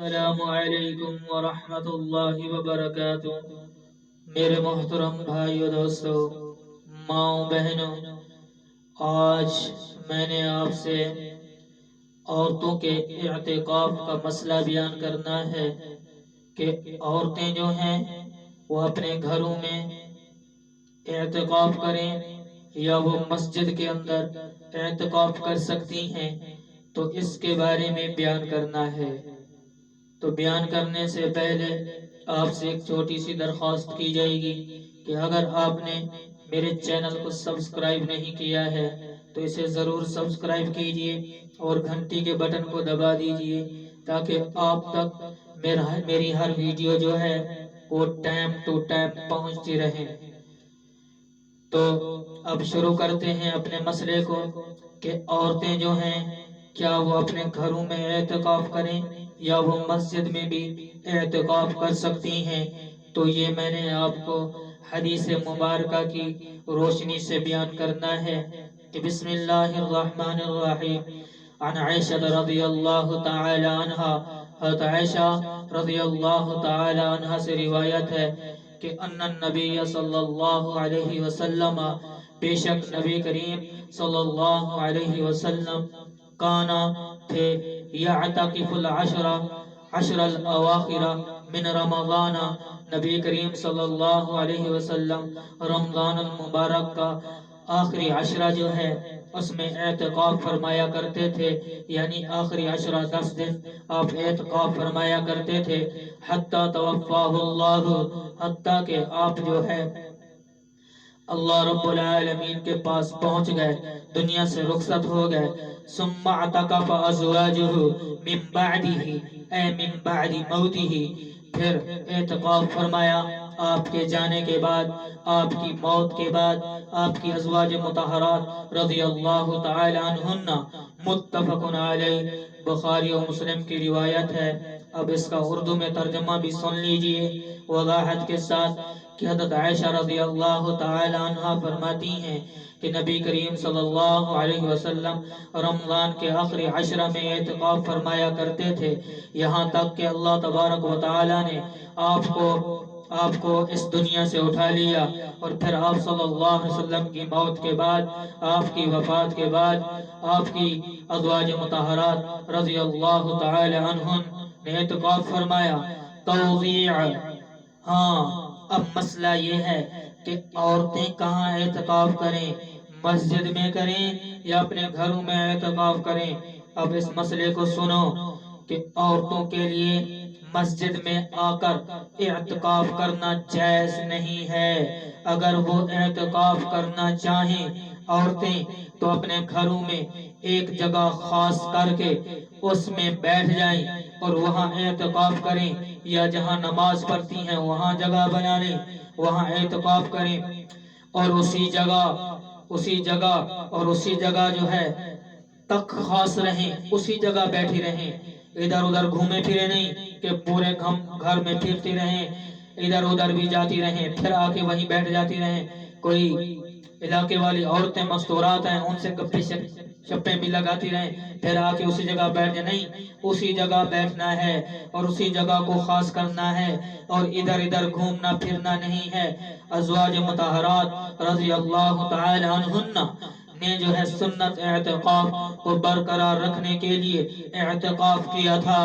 السلام علیکم ورحمۃ اللہ وبرکاتہ۔ میرے محترم بھائیو دوستو، ماؤں بہنوں، آج میں نے آپ سے عورتوں کے اعتکاف کا مسئلہ بیان کرنا ہے کہ عورتیں جو ہیں وہ اپنے گھروں میں اعتکاف کریں یا وہ مسجد کے اندر اعتکاف کر سکتی ہیں، تو اس کے بارے میں بیان کرنا ہے۔ تو بیان کرنے سے پہلے آپ سے ایک چھوٹی سی درخواست کی جائے گی کہ اگر آپ نے میرے چینل کو سبسکرائب نہیں کیا ہے تو اسے ضرور سبسکرائب کیجئے اور گھنٹی کے بٹن کو دبا دیجئے تاکہ آپ تک میری ہر ویڈیو جو ہے وہ ٹائم ٹو ٹائم پہنچتی رہے۔ تو اب شروع کرتے ہیں اپنے مسئلے کو کہ عورتیں جو ہیں کیا وہ اپنے گھروں میں اعتکاف کریں یا وہ مسجد میں بھی اعتکاف کر سکتی ہیں۔ تو یہ میں نے آپ کو حدیث مبارکہ کی روشنی سے بیان کرنا ہے کہ بسم اللہ الرحمن الرحیم۔ عن عائشہ رضی اللہ تعالی عنہ، حضرت عائشہ رضی اللہ تعالی عنہ سے روایت ہے کہ ان النبی صلی اللہ علیہ وسلم، بے شک نبی کریم صلی اللہ علیہ وسلم کانا تھے، یعتکف عشر الاواخر من رمضان، نبی کریم صلی اللہ علیہ وسلم رمضان المبارک کا آخری عشرہ جو ہے اس میں اعتکاف فرمایا کرتے تھے، یعنی آخری عشرہ 10 دن آپ اعتکاف فرمایا کرتے تھے، حتی توفاہ اللہ، حتیٰ کہ آپ جو ہے اللہ رب العالمین کے پاس پہنچ گئے، دنیا سے رخصت ہو گئے۔ ثم اعتکف ازواجہ من بعدہ، اے من بعد موتہ، پھر اعتکاف فرمایا آپ کے جانے کے بعد، آپ کی موت کے بعد، آپ کی ازواج مطہرات رضی اللہ تعالی عنہن۔ متفق علیہ، بخاری و مسلم کی روایت ہے۔ اب اس کا اردو میں ترجمہ بھی سن لیجئے وضاحت کے ساتھ کہ حضرت عائشہ رضی اللہ تعالی عنہ فرماتی ہیں کہ نبی کریم صلی اللہ علیہ وسلم رمضان کے آخری عشرہ میں اعتکاف فرمایا کرتے تھے، یہاں تک کہ اللہ تبارک و تعالی نے آپ کو اس دنیا سے اٹھا لیا، اور پھر آپ صلی اللہ علیہ وسلم کی موت کے بعد، آپ کی وفات کے بعد، آپ کی ازواج مطہرات رضی اللہ تعالی عنہن نے اعتکاف فرمایا۔ توضیع، ہاں اب مسئلہ یہ ہے کہ عورتیں کہاں اعتکاف کریں، مسجد میں کریں یا اپنے گھروں میں اعتکاف کریں۔ اب اس مسئلے کو سنو کہ عورتوں کے لیے مسجد میں آ کر اعتکاف کرنا جائز نہیں ہے۔ اگر وہ اعتکاف کرنا چاہیں عورتیں تو اپنے گھروں میں ایک جگہ خاص کر کے اس میں بیٹھ جائیں اور وہاں اعتکاف کریں، یا جہاں نماز پڑھتی ہیں وہاں جگہ بنا لیں، وہاں اعتکاف کریں، اور اسی جگہ جو ہے تک خاص رہیں، اسی جگہ بیٹھی رہیں، ادھر ادھر گھومے پھرے نہیں کہ پورے گھر میں پھرتی رہیں، ادھر ادھر بھی جاتی رہیں پھر آ کے وہیں بیٹھ جاتی رہیں۔ کوئی علاقے والی عورتیں مستورات ہیں، ان سے گپے شپیں بھی لگاتی رہیں پھر آ کے اسی جگہ بیٹھ جائیں، نہیں، اسی جگہ بیٹھنا ہے اور اسی جگہ کو خاص کرنا ہے اور ادھر ادھر گھومنا پھرنا نہیں ہے۔ ازواج مطہرات رضی اللہ تعالی عنہن نے جو ہے سنت اعتکاف کو برقرار رکھنے کے لیے اعتکاف کیا تھا۔